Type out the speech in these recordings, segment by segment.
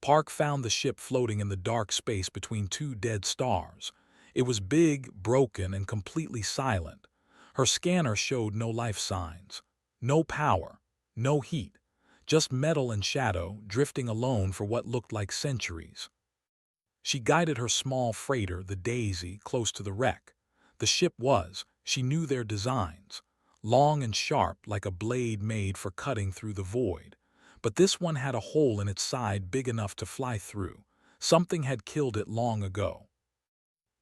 Park found the ship floating in the dark space between two dead stars. It was big, broken, and completely silent. Her scanner showed no life signs. No power. No heat. Just metal and shadow, drifting alone for what looked like centuries. She guided her small freighter, the Daisy, close to the wreck. The ship was, she knew their designs, long and sharp like a blade made for cutting through the void. But this one had a hole in its side big enough to fly through. Something had killed it long ago.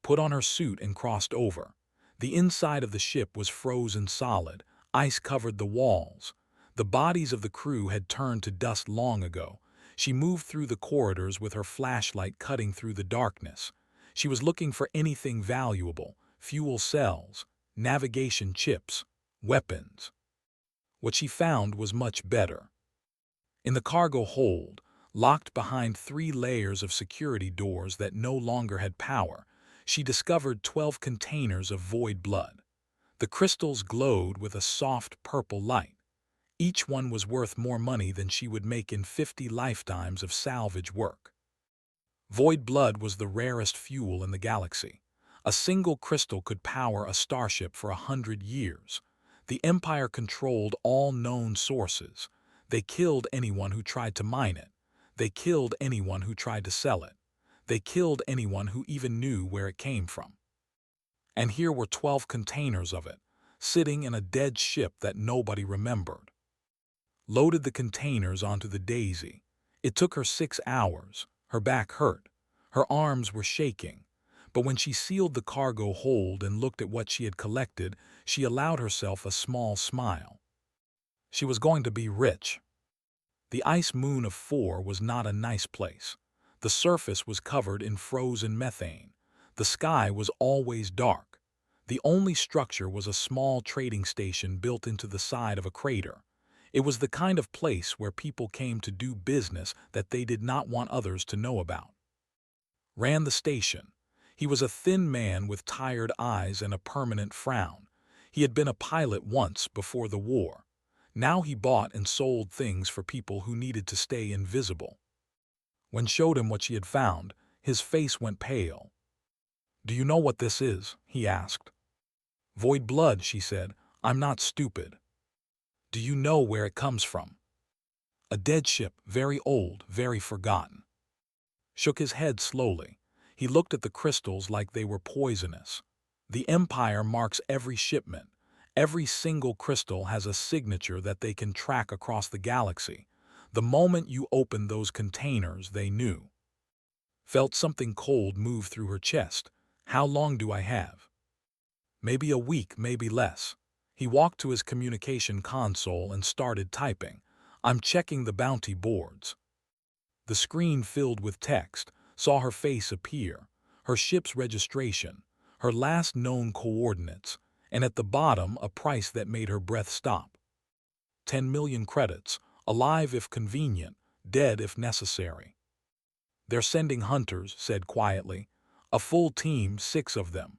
Put on her suit and crossed over. The inside of the ship was frozen solid. Ice covered the walls. The bodies of the crew had turned to dust long ago. She moved through the corridors with her flashlight cutting through the darkness. She was looking for anything valuable: fuel cells, navigation chips, weapons. What she found was much better. In the cargo hold, locked behind 3 layers of security doors that no longer had power, she discovered 12 containers of void blood. The crystals glowed with a soft purple light. Each one was worth more money than she would make in 50 lifetimes of salvage work. Void blood was the rarest fuel in the galaxy. A single crystal could power a starship for 100 years. The Empire controlled all known sources. They killed anyone who tried to mine it. They killed anyone who tried to sell it. They killed anyone who even knew where it came from. And here were 12 containers of it, sitting in a dead ship that nobody remembered. Loaded the containers onto the Daisy. It took her 6 hours. Her back hurt. Her arms were shaking. But when she sealed the cargo hold and looked at what she had collected, she allowed herself a small smile. She was going to be rich. The ice moon of 4 was not a nice place. The surface was covered in frozen methane. The sky was always dark. The only structure was a small trading station built into the side of a crater. It was the kind of place where people came to do business that they did not want others to know about. Ran the station. He was a thin man with tired eyes and a permanent frown. He had been a pilot once before the war. Now he bought and sold things for people who needed to stay invisible. When showed him what she had found, his face went pale. "Do you know what this is?" he asked. "Void blood," she said. "I'm not stupid." "Do you know where it comes from?" "A dead ship, very old, very forgotten." Shook his head slowly. He looked at the crystals like they were poisonous. "The Empire marks every shipment. Every single crystal has a signature that they can track across the galaxy. The moment you opened those containers, they knew." Felt something cold move through her chest. "How long do I have?" "Maybe a week, maybe less." He walked to his communication console and started typing. "I'm checking the bounty boards." The screen filled with text, saw her face appear, her ship's registration, her last known coordinates, and at the bottom a price that made her breath stop. 10 million credits, alive if convenient, dead if necessary. "They're sending hunters," said quietly. "A full team, 6 of them."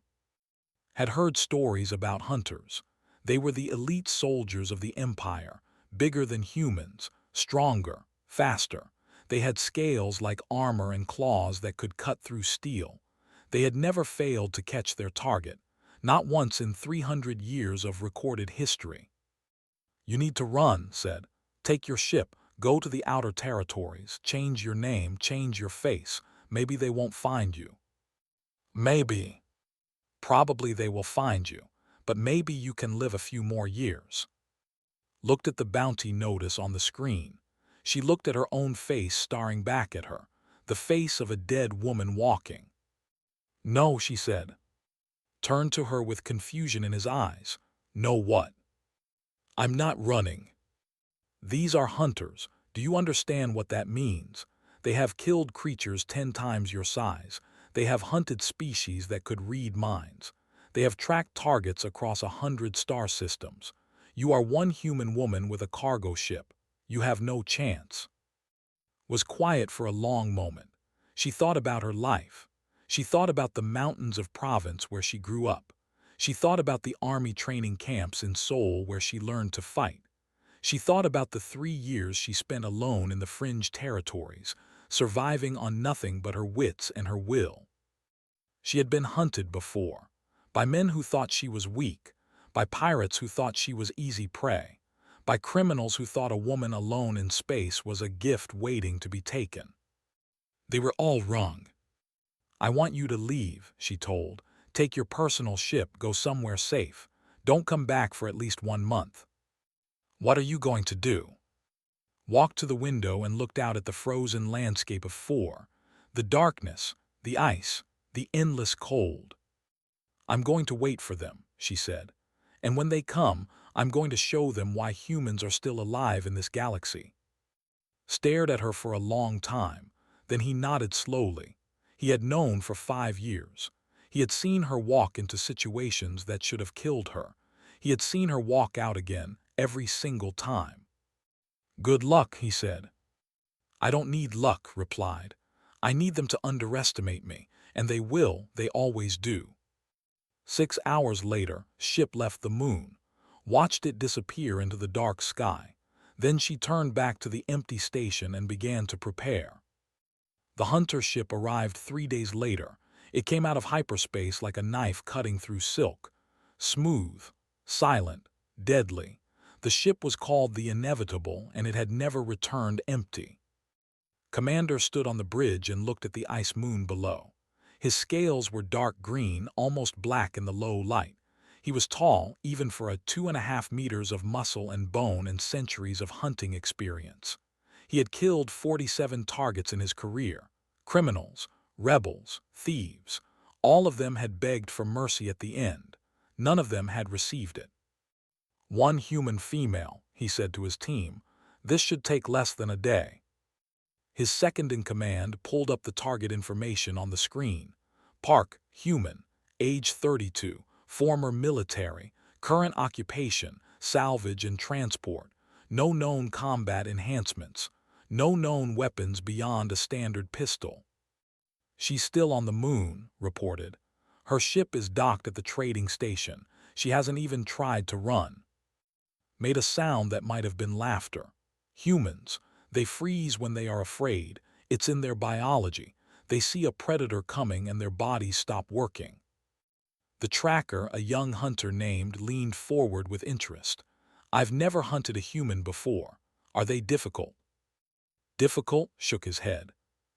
Had heard stories about hunters. They were the elite soldiers of the Empire, bigger than humans, stronger, faster. They had scales like armor and claws that could cut through steel. They had never failed to catch their target, not once in 300 years of recorded history. "You need to run," said. "Take your ship, go to the outer territories, change your name, change your face. Maybe they won't find you." "Maybe." "Probably they will find you, but maybe you can live a few more years." Looked at the bounty notice on the screen. She looked at her own face staring back at her, the face of a dead woman walking. "No," she said. Turned to her with confusion in his eyes. "No what?" "I'm not running. These are hunters. Do you understand what that means? They have killed creatures 10 times your size. They have hunted species that could read minds. They have tracked targets across 100 star systems. You are one human woman with a cargo ship. You have no chance." Was quiet for a long moment. She thought about her life. She thought about the mountains of Provence where she grew up. She thought about the army training camps in Seoul where she learned to fight. She thought about the 3 years she spent alone in the fringe territories, surviving on nothing but her wits and her will. She had been hunted before, by men who thought she was weak, by pirates who thought she was easy prey, by criminals who thought a woman alone in space was a gift waiting to be taken. They were all wrong. "I want you to leave," she told. "Take your personal ship, go somewhere safe. Don't come back for at least 1 month." "What are you going to do?" Walked to the window and looked out at the frozen landscape of 4, the darkness, the ice, the endless cold. "I'm going to wait for them," she said. "And when they come, I'm going to show them why humans are still alive in this galaxy." Stared at her for a long time, then he nodded slowly. He had known for 5 years. He had seen her walk into situations that should have killed her. He had seen her walk out again every single time. "Good luck," he said. "I don't need luck," replied. "I need them to underestimate me, and they will, they always do." 6 hours later, ship left the moon, watched it disappear into the dark sky. Then she turned back to the empty station and began to prepare. The hunter ship arrived 3 days later. It came out of hyperspace like a knife cutting through silk. Smooth, silent, deadly. The ship was called the Inevitable, and it had never returned empty. Commander stood on the bridge and looked at the ice moon below. His scales were dark green, almost black in the low light. He was tall, even for a 2.5 meters of muscle and bone and centuries of hunting experience. He had killed 47 targets in his career. Criminals, rebels, thieves. All of them had begged for mercy at the end. None of them had received it. "One human female," he said to his team. "This should take less than a day." His second-in-command pulled up the target information on the screen. Park, human, age 32, former military, current occupation, salvage and transport, no known combat enhancements, no known weapons beyond a standard pistol. "She's still on the moon," reported. "Her ship is docked at the trading station. She hasn't even tried to run." Made a sound that might have been laughter. Humans, they freeze when they are afraid. It's in their biology. They see a predator coming and their bodies stop working. The tracker, a young hunter named, leaned forward with interest. "I've never hunted a human before. Are they difficult?" "Difficult?" shook his head.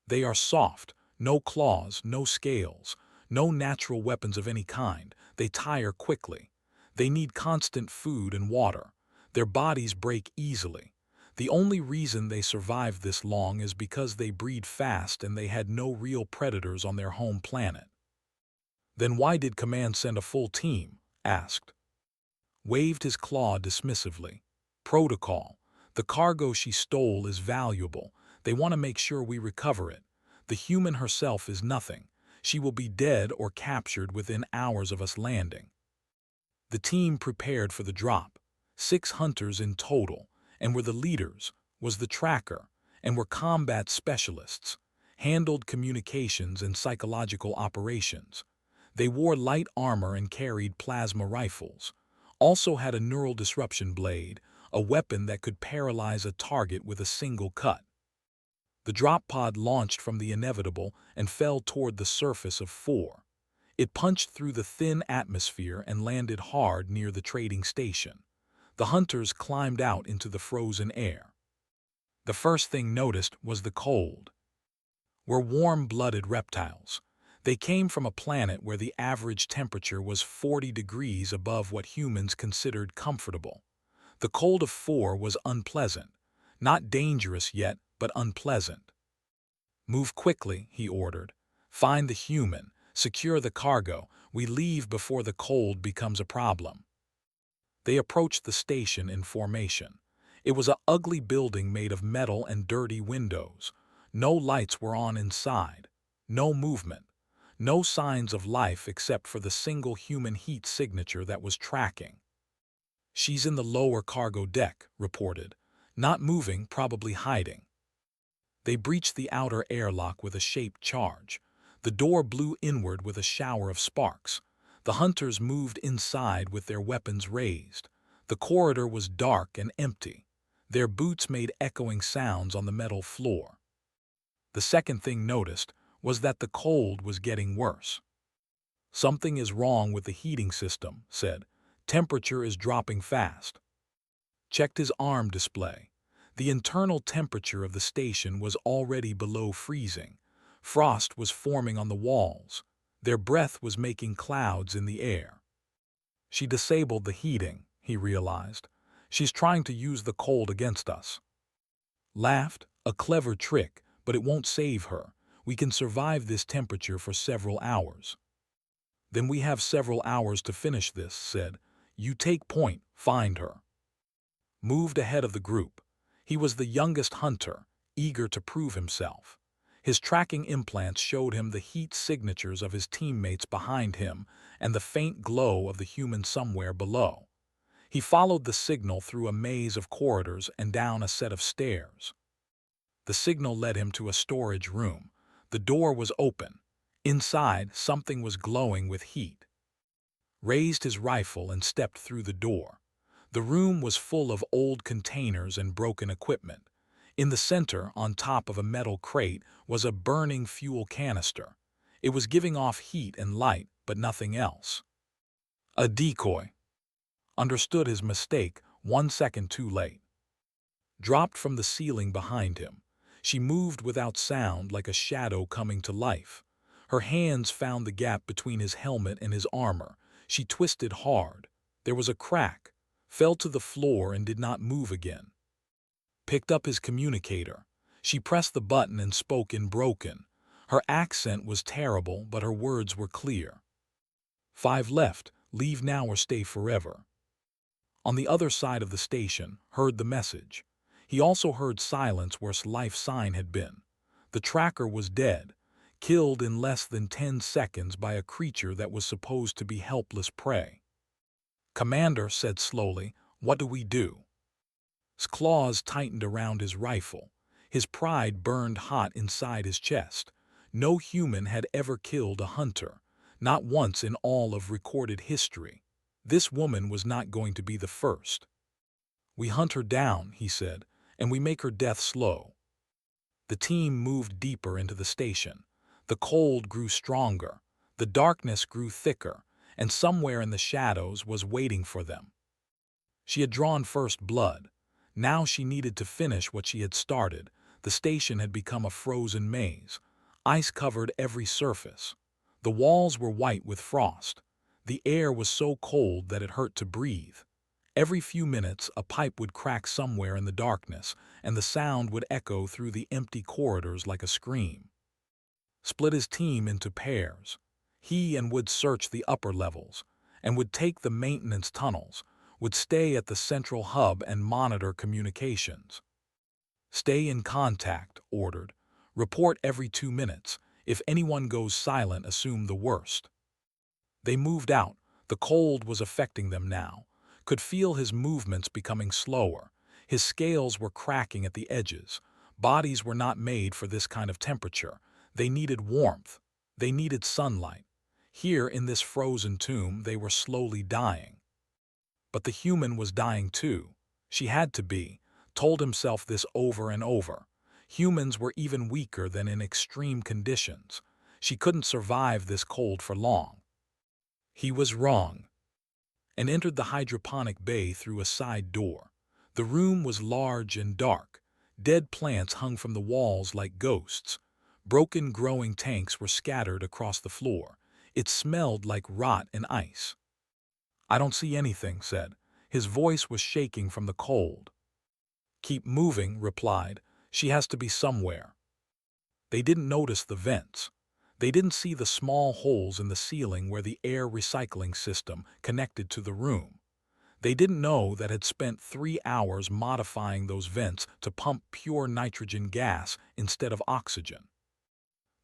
"They are soft. No claws, no scales, no natural weapons of any kind. They tire quickly. They need constant food and water. Their bodies break easily. The only reason they survived this long is because they breed fast and they had no real predators on their home planet." "Then why did Command send a full team?" asked. Waved his claw dismissively. "Protocol. The cargo she stole is valuable. They want to make sure we recover it. The human herself is nothing. She will be dead or captured within hours of us landing." The team prepared for the drop. 6 hunters in total, and were the leaders, was the tracker, and were combat specialists, handled communications and psychological operations. They wore light armor and carried plasma rifles. Also had a neural disruption blade, a weapon that could paralyze a target with a single cut. The drop pod launched from the Inevitable and fell toward the surface of 4. It punched through the thin atmosphere and landed hard near the trading station. The hunters climbed out into the frozen air. The first thing noticed was the cold. Were warm-blooded reptiles. They came from a planet where the average temperature was 40 degrees above what humans considered comfortable. The cold of 4 was unpleasant. Not dangerous yet, but unpleasant. "Move quickly," he ordered. "Find the human. Secure the cargo. We leave before the cold becomes a problem." They approached the station in formation. It was an ugly building made of metal and dirty windows. No lights were on inside. No movement. No signs of life except for the single human heat signature that was tracking. "She's in the lower cargo deck," reported. "Not moving, probably hiding." They breached the outer airlock with a shaped charge. The door blew inward with a shower of sparks. The hunters moved inside with their weapons raised. The corridor was dark and empty. Their boots made echoing sounds on the metal floor. The second thing noticed was that the cold was getting worse. "Something is wrong with the heating system," said. "Temperature is dropping fast." Checked his arm display. The internal temperature of the station was already below freezing. Frost was forming on the walls. Their breath was making clouds in the air. She disabled the heating, he realized. She's trying to use the cold against us. Laughed. A clever trick, but it won't save her. We can survive this temperature for several hours. Then we have several hours to finish this, said. You take point, find her. Moved ahead of the group. He was the youngest hunter, eager to prove himself. His tracking implants showed him the heat signatures of his teammates behind him and the faint glow of the human somewhere below. He followed the signal through a maze of corridors and down a set of stairs. The signal led him to a storage room. The door was open. Inside, something was glowing with heat. Raised his rifle and stepped through the door. The room was full of old containers and broken equipment. In the center, on top of a metal crate, was a burning fuel canister. It was giving off heat and light, but nothing else. A decoy. Understood his mistake 1 second too late. Dropped from the ceiling behind him. She moved without sound, like a shadow coming to life. Her hands found the gap between his helmet and his armor. She twisted hard. There was a crack, fell to the floor and did not move again. Picked up his communicator. She pressed the button and spoke in broken. Her accent was terrible, but her words were clear. 5 left, leave now or stay forever. On the other side of the station, heard the message. He also heard silence where life sign had been. The tracker was dead, killed in less than 10 seconds by a creature that was supposed to be helpless prey. Commander said slowly, "What do we do?" His claws tightened around his rifle. His pride burned hot inside his chest. No human had ever killed a hunter, not once in all of recorded history. This woman was not going to be the first. "We hunt her down," he said, "and we make her death slow." The team moved deeper into the station. The cold grew stronger. The darkness grew thicker, and somewhere in the shadows was waiting for them. She had drawn first blood. Now she needed to finish what she had started. The station had become a frozen maze. Ice covered every surface. The walls were white with frost. The air was so cold that it hurt to breathe. Every few minutes, a pipe would crack somewhere in the darkness, and the sound would echo through the empty corridors like a scream. Split his team into pairs. He and would search the upper levels, and would take the maintenance tunnels, would stay at the central hub and monitor communications. "Stay in contact," ordered. "Report every 2 minutes. If anyone goes silent, assume the worst." They moved out. The cold was affecting them now. Could feel his movements becoming slower. His scales were cracking at the edges. Bodies were not made for this kind of temperature. They needed warmth. They needed sunlight. Here in this frozen tomb, they were slowly dying. But the human was dying too. She had to be. Told himself this over and over. Humans were even weaker than in extreme conditions. She couldn't survive this cold for long. He was wrong. And entered the hydroponic bay through a side door. The room was large and dark. Dead plants hung from the walls like ghosts. Broken growing tanks were scattered across the floor. It smelled like rot and ice. "I don't see anything," said. His voice was shaking from the cold. "Keep moving," replied. "She has to be somewhere." They didn't notice the vents. They didn't see the small holes in the ceiling where the air recycling system connected to the room. They didn't know that had spent 3 hours modifying those vents to pump pure nitrogen gas instead of oxygen.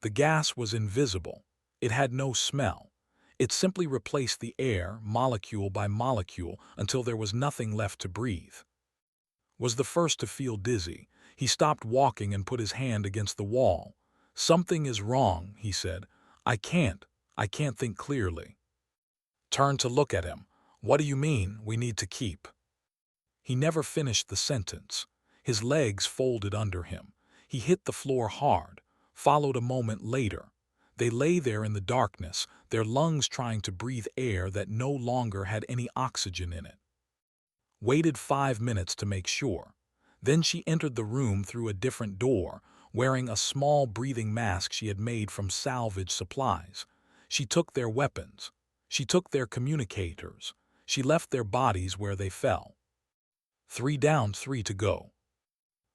The gas was invisible. It had no smell. It simply replaced the air, molecule by molecule, until there was nothing left to breathe. Was the first to feel dizzy. He stopped walking and put his hand against the wall. "Something is wrong," he said. I can't think clearly." Turned to look at him. "What do you mean, we need to keep?" He never finished the sentence. His legs folded under him. He hit the floor hard. followed a moment later. They lay there in the darkness, their lungs trying to breathe air that no longer had any oxygen in it. Waited 5 minutes to make sure. Then she entered the room through a different door, wearing a small breathing mask she had made from salvaged supplies. She took their weapons. She took their communicators. She left their bodies where they fell. 3 down, 3 to go.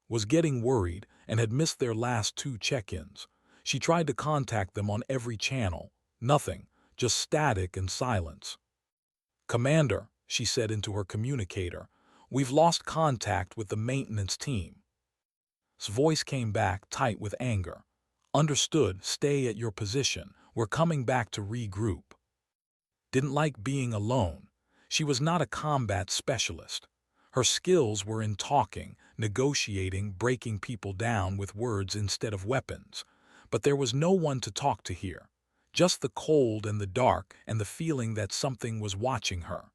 Was getting worried and had missed their last 2 check-ins. She tried to contact them on every channel. Nothing, just static and silence. "Commander," she said into her communicator, "we've lost contact with the maintenance team." His voice came back, tight with anger. "Understood, stay at your position. We're coming back to regroup." Didn't like being alone. She was not a combat specialist. Her skills were in talking, negotiating, breaking people down with words instead of weapons. But there was no one to talk to here. Just the cold and the dark and the feeling that something was watching her.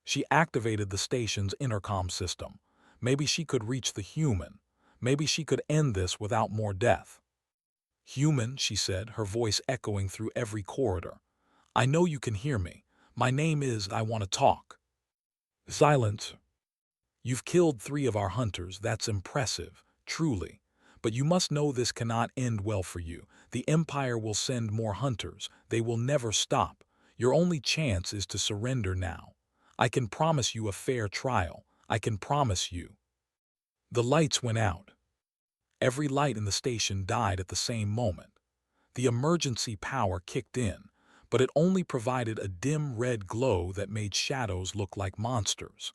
She activated the station's intercom system. Maybe she could reach the human. Maybe she could end this without more death. "Human," she said, her voice echoing through every corridor. "I know you can hear me. My name is I want to talk." Silence. "You've killed 3 of our hunters. That's impressive, truly. But you must know this cannot end well for you. The Empire will send more hunters. They will never stop. Your only chance is to surrender now. I can promise you a fair trial. I can promise you." The lights went out. Every light in the station died at the same moment. The emergency power kicked in, but it only provided a dim red glow that made shadows look like monsters.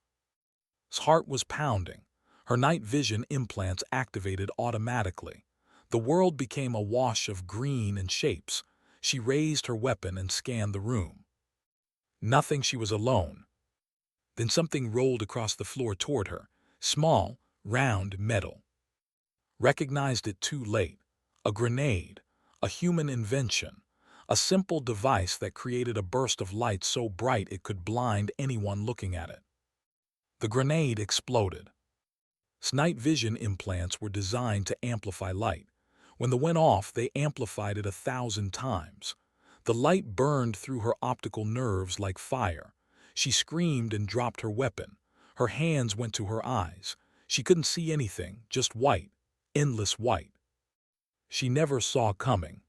His heart was pounding. Her night vision implants activated automatically. The world became a wash of green and shapes. She raised her weapon and scanned the room. Nothing. She was alone. Then something rolled across the floor toward her. Small, round metal. Recognized it too late. A grenade. A human invention. A simple device that created a burst of light so bright it could blind anyone looking at it. The grenade exploded. Night vision implants were designed to amplify light. When the went off, they amplified it 1,000 times. The light burned through her optical nerves like fire. She screamed and dropped her weapon. Her hands went to her eyes. She couldn't see anything, just white, endless white. She never saw coming.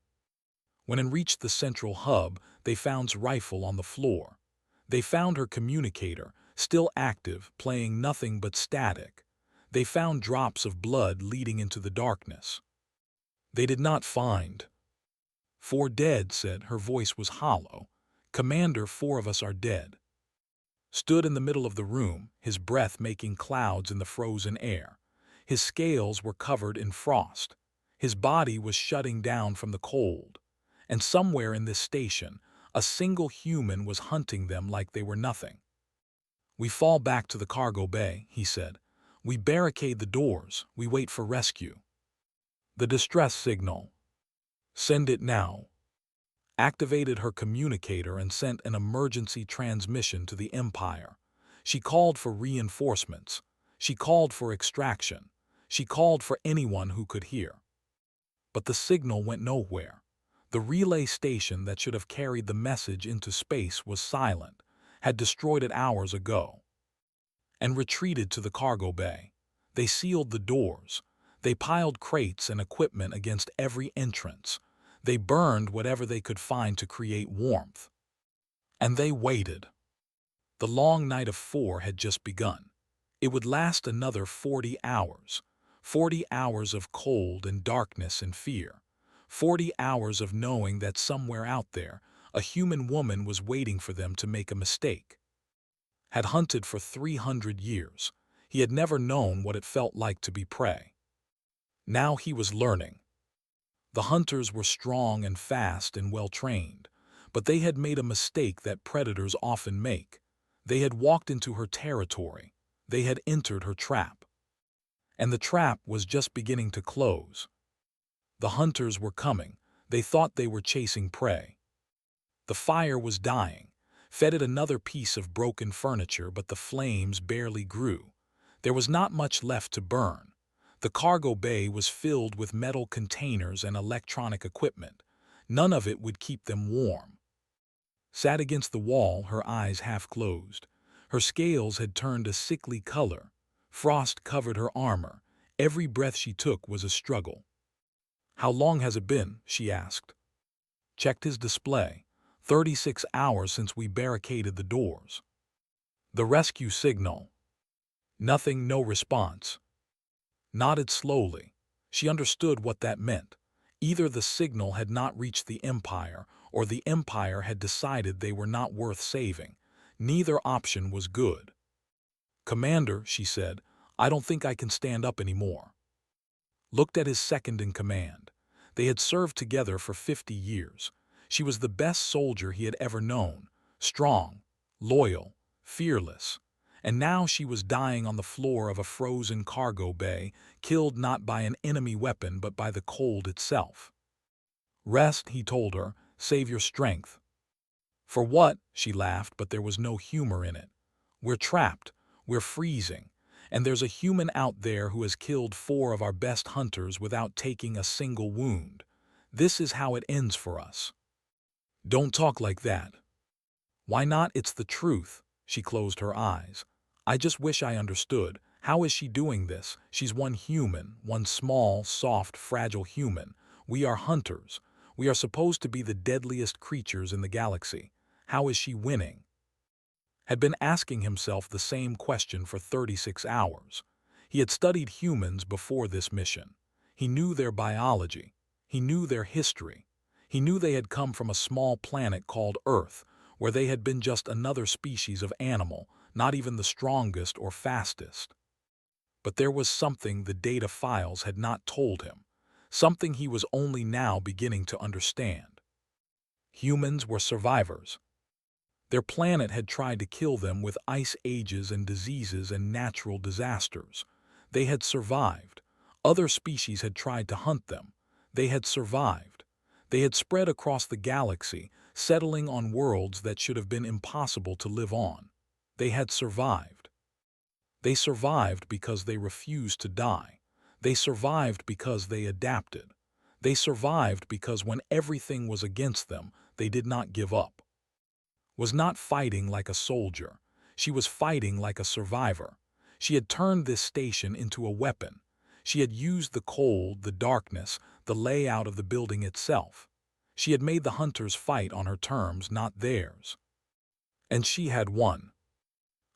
When it reached the central hub, they found his rifle on the floor. They found her communicator, still active, playing nothing but static. They found drops of blood leading into the darkness. They did not find. 4 dead, said. Her voice was hollow. "Commander, 4 of us are dead." Stood in the middle of the room, his breath making clouds in the frozen air. His scales were covered in frost. His body was shutting down from the cold. And somewhere in this station, a single human was hunting them like they were nothing. "We fall back to the cargo bay," he said. "We barricade the doors. We wait for rescue." The distress signal. "Send it now." Activated her communicator and sent an emergency transmission to the Empire. She called for reinforcements. She called for extraction. She called for anyone who could hear. But the signal went nowhere. The relay station that should have carried the message into space was silent, had destroyed it hours ago, and retreated to the cargo bay. They sealed the doors. They piled crates and equipment against every entrance. They burned whatever they could find to create warmth. And they waited. The long night of 4 had just begun. It would last another 40 hours. 40 hours of cold and darkness and fear. 40 hours of knowing that somewhere out there, a human woman was waiting for them to make a mistake. Had hunted for 300 years. He had never known what it felt like to be prey. Now he was learning. The hunters were strong and fast and well-trained, but they had made a mistake that predators often make. They had walked into her territory. They had entered her trap. And the trap was just beginning to close. The hunters were coming. They thought they were chasing prey. The fire was dying. Fed it another piece of broken furniture, but the flames barely grew. There was not much left to burn. The cargo bay was filled with metal containers and electronic equipment. None of it would keep them warm. Sat against the wall, her eyes half closed. Her scales had turned a sickly color. Frost covered her armor. Every breath she took was a struggle. "How long has it been?" she asked. Checked his display. 36 hours since we barricaded the doors. The rescue signal. Nothing, no response. Nodded slowly. She understood what that meant. Either the signal had not reached the Empire, or the Empire had decided they were not worth saving. Neither option was good. "Commander," she said, "I don't think I can stand up anymore." Looked at his second-in-command. They had served together for 50 years. She was the best soldier he had ever known, strong, loyal, fearless. And now she was dying on the floor of a frozen cargo bay, killed not by an enemy weapon but by the cold itself. "Rest," he told her, "save your strength." "For what?" she laughed, but there was no humor in it. "We're trapped, we're freezing, and there's a human out there who has killed 4 of our best hunters without taking a single wound. This is how it ends for us." "Don't talk like that." "Why not? It's the truth." She closed her eyes. "I just wish I understood. How is she doing this? She's one human, one small, soft, fragile human. We are hunters. We are supposed to be the deadliest creatures in the galaxy. How is she winning?" Had been asking himself the same question for 36 hours. He had studied humans before this mission. He knew their biology. He knew their history. He knew they had come from a small planet called Earth, where they had been just another species of animal, not even the strongest or fastest. But there was something the data files had not told him, something he was only now beginning to understand. Humans were survivors. Their planet had tried to kill them with ice ages and diseases and natural disasters. They had survived. Other species had tried to hunt them. They had survived. They had spread across the galaxy, settling on worlds that should have been impossible to live on. They had survived. They survived because they refused to die. They survived because they adapted. They survived because when everything was against them, they did not give up. Was not fighting like a soldier. She was fighting like a survivor. She had turned this station into a weapon. She had used the cold, the darkness, the layout of the building itself. She had made the hunters fight on her terms, not theirs. And she had won.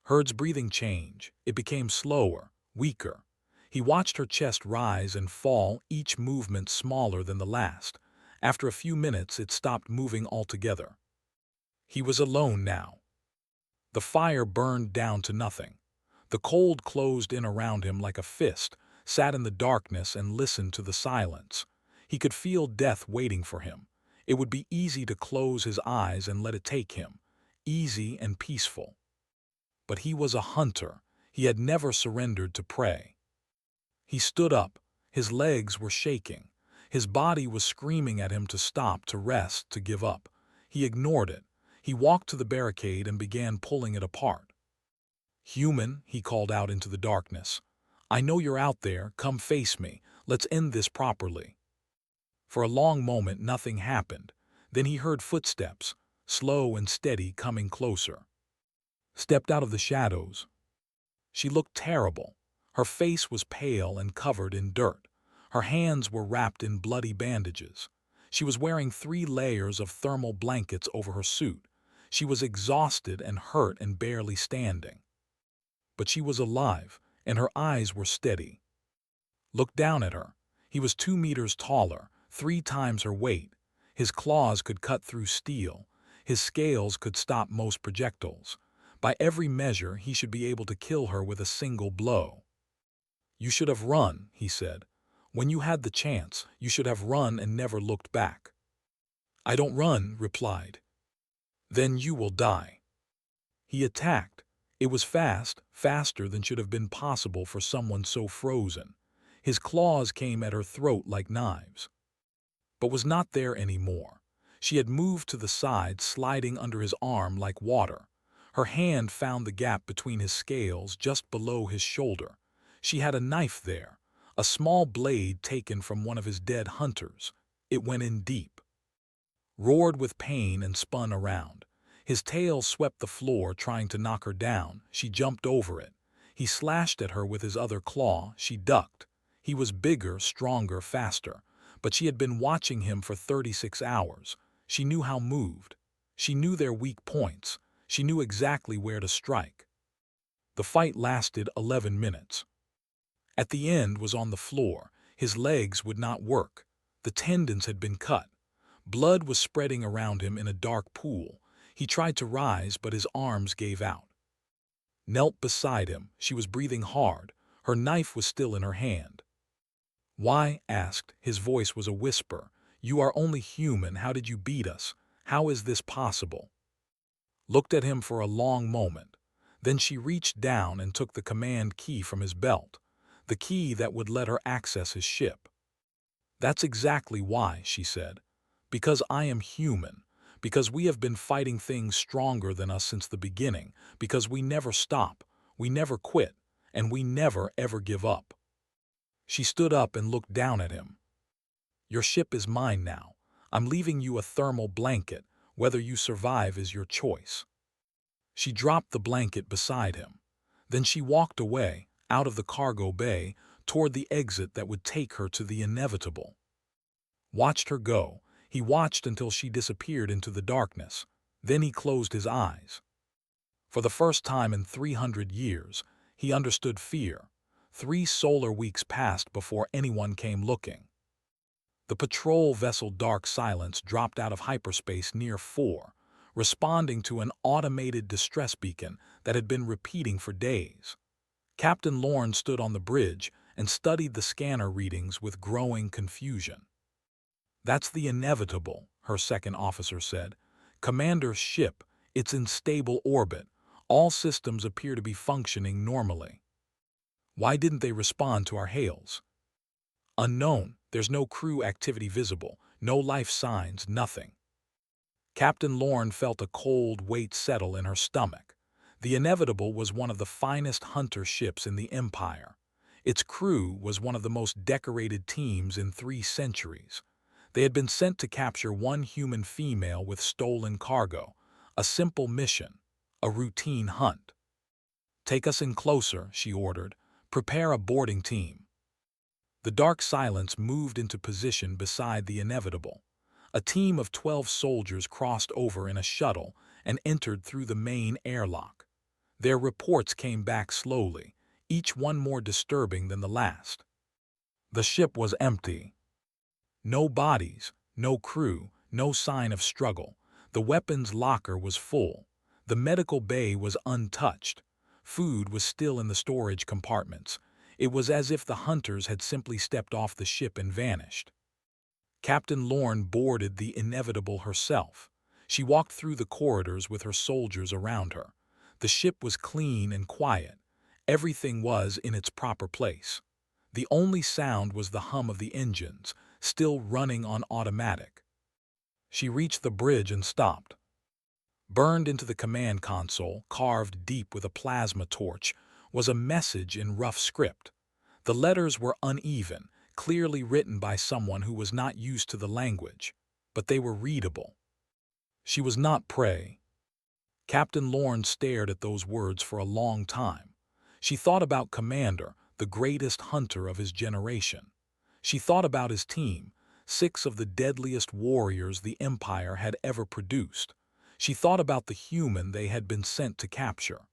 Herd's breathing change. It became slower, weaker. He watched her chest rise and fall, each movement smaller than the last. After a few minutes, it stopped moving altogether. He was alone now. The fire burned down to nothing. The cold closed in around him like a fist, sat in the darkness and listened to the silence. He could feel death waiting for him. It would be easy to close his eyes and let it take him. Easy and peaceful. But he was a hunter. He had never surrendered to prey. He stood up. His legs were shaking. His body was screaming at him to stop, to rest, to give up. He ignored it. He walked to the barricade and began pulling it apart. "Human," he called out into the darkness. "I know you're out there. Come face me. Let's end this properly." For a long moment nothing happened. Then he heard footsteps, slow and steady, coming closer. Stepped out of the shadows. She looked terrible. Her face was pale and covered in dirt. Her hands were wrapped in bloody bandages. She was wearing 3 layers of thermal blankets over her suit. She was exhausted and hurt and barely standing. But she was alive, and her eyes were steady. Looked down at her. He was 2 meters taller, 3 times her weight. His claws could cut through steel. His scales could stop most projectiles. By every measure, he should be able to kill her with a single blow. "You should have run," he said. "When you had the chance, you should have run and never looked back." "I don't run," replied. "Then you will die." He attacked. It was fast, faster than should have been possible for someone so frozen. His claws came at her throat like knives. But was not there anymore. She had moved to the side, sliding under his arm like water. Her hand found the gap between his scales just below his shoulder. She had a knife there, a small blade taken from one of his dead hunters. It went in deep, roared with pain and spun around. His tail swept the floor trying to knock her down. She jumped over it. He slashed at her with his other claw. She ducked. He was bigger, stronger, faster. But she had been watching him for 36 hours. She knew how moved. She knew their weak points. She knew exactly where to strike. The fight lasted 11 minutes. At the end was on the floor. His legs would not work. The tendons had been cut. Blood was spreading around him in a dark pool. He tried to rise, but his arms gave out. Knelt beside him. She was breathing hard. Her knife was still in her hand. "Why?" asked. His voice was a whisper. "You are only human. How did you beat us? How is this possible?" Looked at him for a long moment. Then she reached down and took the command key from his belt, the key that would let her access his ship. "That's exactly why," she said. "Because I am human. Because we have been fighting things stronger than us since the beginning. Because we never stop. We never quit. And we never ever give up." She stood up and looked down at him. "Your ship is mine now. I'm leaving you a thermal blanket. Whether you survive is your choice." She dropped the blanket beside him. Then she walked away, out of the cargo bay, toward the exit that would take her to the inevitable. Watched her go. He watched until she disappeared into the darkness. Then he closed his eyes. For the first time in 300 years, he understood fear. 3 solar weeks passed before anyone came looking. The patrol vessel Dark Silence dropped out of hyperspace near 4, responding to an automated distress beacon that had been repeating for days. Captain Lorne stood on the bridge and studied the scanner readings with growing confusion. "That's the inevitable," her second officer said. "Commander's ship, it's in stable orbit. All systems appear to be functioning normally." "Why didn't they respond to our hails?" "Unknown. There's no crew activity visible, no life signs, nothing." Captain Lorne felt a cold weight settle in her stomach. The Inevitable was one of the finest hunter ships in the Empire. Its crew was one of the most decorated teams in 3 centuries. They had been sent to capture one human female with stolen cargo, a simple mission, a routine hunt. "Take us in closer," she ordered. "Prepare a boarding team." The Dark Silence moved into position beside the Inevitable. A team of 12 soldiers crossed over in a shuttle and entered through the main airlock. Their reports came back slowly, each one more disturbing than the last. The ship was empty. No bodies, no crew, no sign of struggle. The weapons locker was full. The medical bay was untouched. Food was still in the storage compartments. It was as if the hunters had simply stepped off the ship and vanished. Captain Lorne boarded the Inevitable herself. She walked through the corridors with her soldiers around her. The ship was clean and quiet. Everything was in its proper place. The only sound was the hum of the engines, still running on automatic. She reached the bridge and stopped. Burned into the command console, carved deep with a plasma torch, was a message in rough script. The letters were uneven, clearly written by someone who was not used to the language, but they were readable. She was not prey. Captain Lorne stared at those words for a long time. She thought about Commander, the greatest hunter of his generation. She thought about his team, 6 of the deadliest warriors the Empire had ever produced. She thought about the human they had been sent to capture.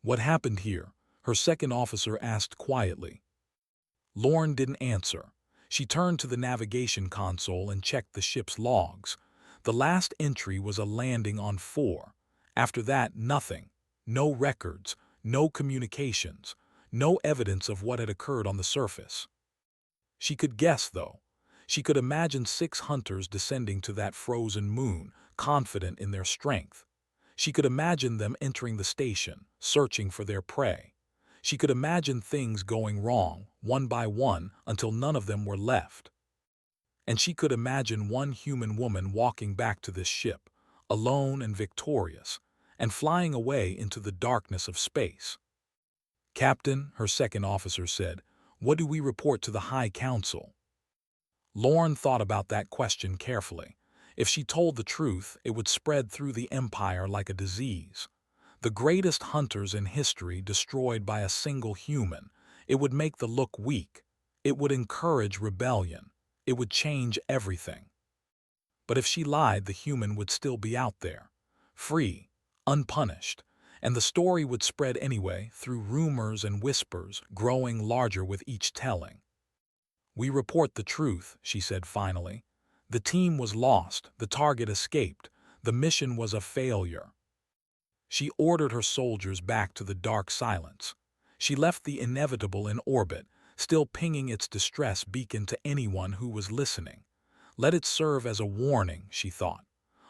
"What happened here?" her second officer asked quietly. Lorne didn't answer. She turned to the navigation console and checked the ship's logs. The last entry was a landing on 4. After that, nothing. No records, no communications, no evidence of what had occurred on the surface. She could guess, though. She could imagine 6 hunters descending to that frozen moon, confident in their strength. She could imagine them entering the station, searching for their prey. She could imagine things going wrong, one by one, until none of them were left. And she could imagine one human woman walking back to this ship, alone and victorious, and flying away into the darkness of space. "Captain," her second officer said, What do we report to the High Council? Lorne thought about that question carefully. If she told the truth, it would spread through the Empire like a disease. The greatest hunters in history destroyed by a single human. It would make the look weak. It would encourage rebellion. It would change everything. But if she lied, the human would still be out there, free, unpunished, and the story would spread anyway through rumors and whispers, growing larger with each telling. We report the truth, she said finally. The team was lost, the target escaped, the mission was a failure. She ordered her soldiers back to the dark silence. She left the inevitable in orbit, still pinging its distress beacon to anyone who was listening. Let it serve as a warning, she thought.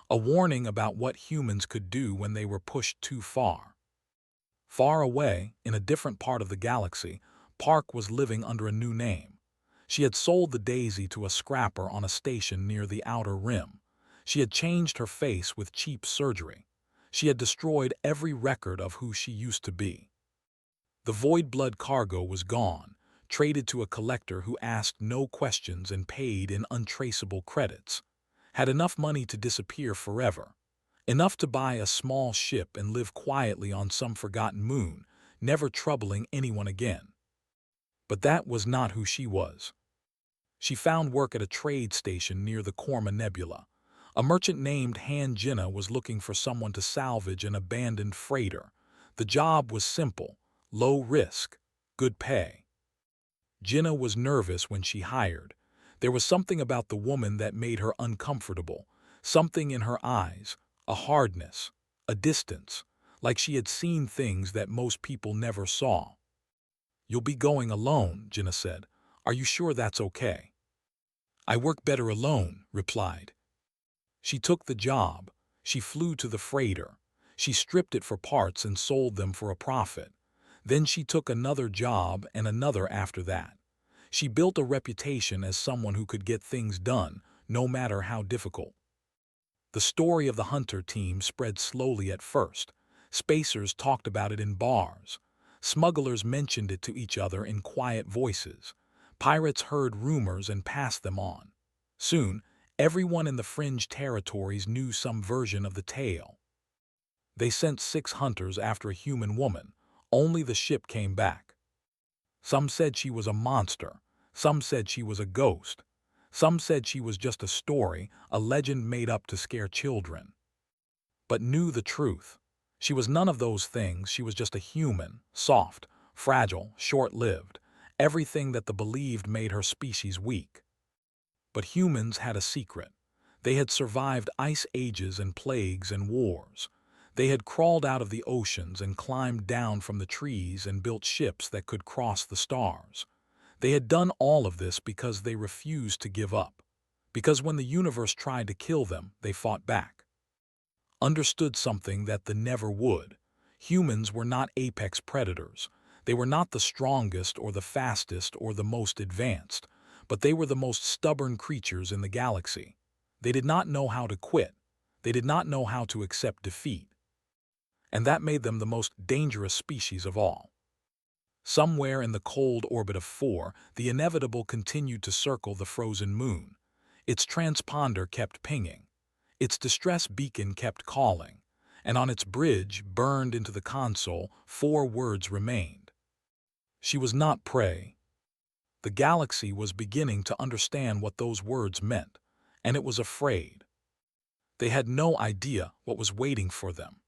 A warning about what humans could do when they were pushed too far. Far away, in a different part of the galaxy, Park was living under a new name. She had sold the Daisy to a scrapper on a station near the outer rim. She had changed her face with cheap surgery. She had destroyed every record of who she used to be. The Void Blood cargo was gone, traded to a collector who asked no questions and paid in untraceable credits. Had enough money to disappear forever. Enough to buy a small ship and live quietly on some forgotten moon, never troubling anyone again. But that was not who she was. She found work at a trade station near the Korma Nebula. A merchant named Han Jinnah was looking for someone to salvage an abandoned freighter. The job was simple, low risk, good pay. Jinnah was nervous when she hired. There was something about the woman that made her uncomfortable, something in her eyes, a hardness, a distance, like she had seen things that most people never saw. "You'll be going alone," Jinnah said. "Are you sure that's okay?" "I work better alone," replied. She took the job. She flew to the freighter. She stripped it for parts and sold them for a profit. Then she took another job and another after that. She built a reputation as someone who could get things done, no matter how difficult. The story of the Hunter team spread slowly at first. Spacers talked about it in bars. Smugglers mentioned it to each other in quiet voices. Pirates heard rumors and passed them on. Soon, everyone in the fringe territories knew some version of the tale. They sent 6 hunters after a human woman. Only the ship came back. Some said she was a monster. Some said she was a ghost. Some said she was just a story, a legend made up to scare children. But knew the truth. She was none of those things. She was just a human, soft, fragile, short-lived, everything that the believed made her species weak. But humans had a secret. They had survived ice ages and plagues and wars. They had crawled out of the oceans and climbed down from the trees and built ships that could cross the stars. They had done all of this because they refused to give up. Because when the universe tried to kill them, they fought back. Understood something that the never would. Humans were not apex predators. They were not the strongest or the fastest or the most advanced, but they were the most stubborn creatures in the galaxy. They did not know how to quit. They did not know how to accept defeat. And that made them the most dangerous species of all. Somewhere in the cold orbit of 4, the inevitable continued to circle the frozen moon. Its transponder kept pinging. Its distress beacon kept calling. And on its bridge, burned into the console, 4 words remained. She was not prey. The galaxy was beginning to understand what those words meant, and it was afraid. They had no idea what was waiting for them.